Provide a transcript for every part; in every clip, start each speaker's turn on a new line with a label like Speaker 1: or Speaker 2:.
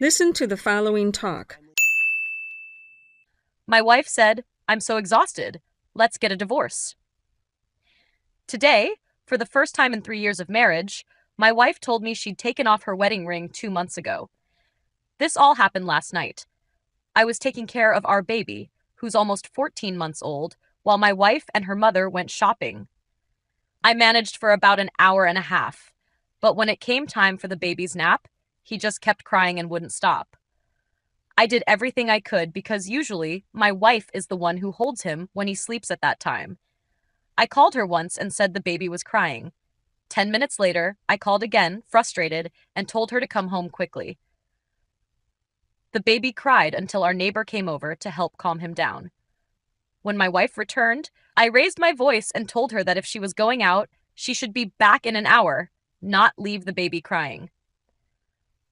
Speaker 1: Listen to the following talk.
Speaker 2: My wife said, "I'm so exhausted. Let's get a divorce." Today, for the first time in 3 years of marriage, my wife told me she'd taken off her wedding ring 2 months ago. This all happened last night. I was taking care of our baby, who's almost 14 months old, while my wife and her mother went shopping. I managed for about an hour and a half, but when it came time for the baby's nap, he just kept crying and wouldn't stop. I did everything I could because usually my wife is the one who holds him when he sleeps at that time. I called her once and said the baby was crying. 10 minutes later, I called again, frustrated, and told her to come home quickly. The baby cried until our neighbor came over to help calm him down. When my wife returned, I raised my voice and told her that if she was going out, she should be back in an hour, not leave the baby crying.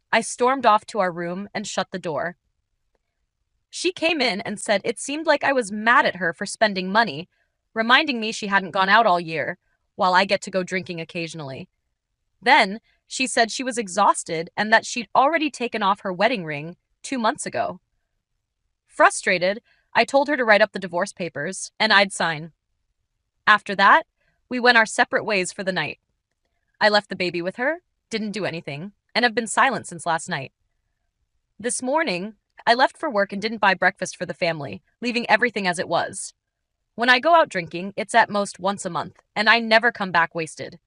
Speaker 2: I stormed off to our room and shut the door. She came in and said it seemed like I was mad at her for spending money, reminding me she hadn't gone out all year, while I get to go drinking occasionally. Then she said she was exhausted and that she'd already taken off her wedding ring 2 months ago. Frustrated, I told her to write up the divorce papers, and I'd sign. After that, we went our separate ways for the night. I left the baby with her, didn't do anything, and have been silent since last night. This morning, I left for work and didn't buy breakfast for the family, leaving everything as it was. When I go out drinking, it's at most once a month, and I never come back wasted.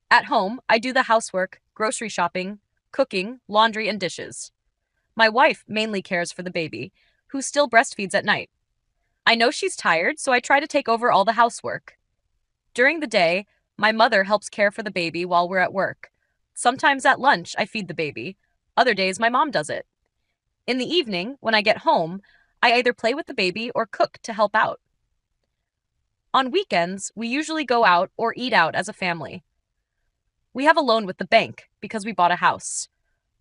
Speaker 2: At home, I do the housework, grocery shopping, cooking, laundry, and dishes. My wife mainly cares for the baby, who still breastfeeds at night. I know she's tired, so I try to take over all the housework. During the day, my mother helps care for the baby while we're at work. Sometimes at lunch, I feed the baby. Other days, my mom does it. In the evening, when I get home, I either play with the baby or cook to help out. On weekends, we usually go out or eat out as a family. We have a loan with the bank because we bought a house.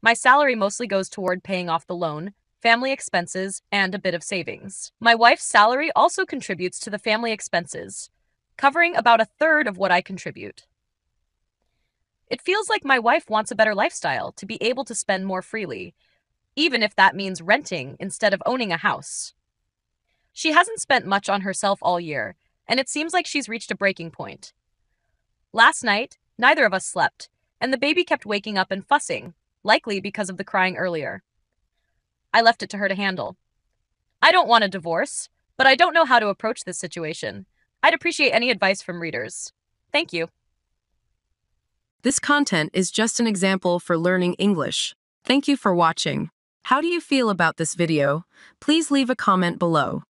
Speaker 2: My salary mostly goes toward paying off the loan, family expenses, and a bit of savings. My wife's salary also contributes to the family expenses, covering about a third of what I contribute. It feels like my wife wants a better lifestyle to be able to spend more freely, even if that means renting instead of owning a house. She hasn't spent much on herself all year, and it seems like she's reached a breaking point. Last night, neither of us slept, and the baby kept waking up and fussing, likely because of the crying earlier. I left it to her to handle. I don't want a divorce, but I don't know how to approach this situation. I'd appreciate any advice from readers. Thank you.
Speaker 3: This content is just an example for learning English. Thank you for watching. How do you feel about this video? Please leave a comment below.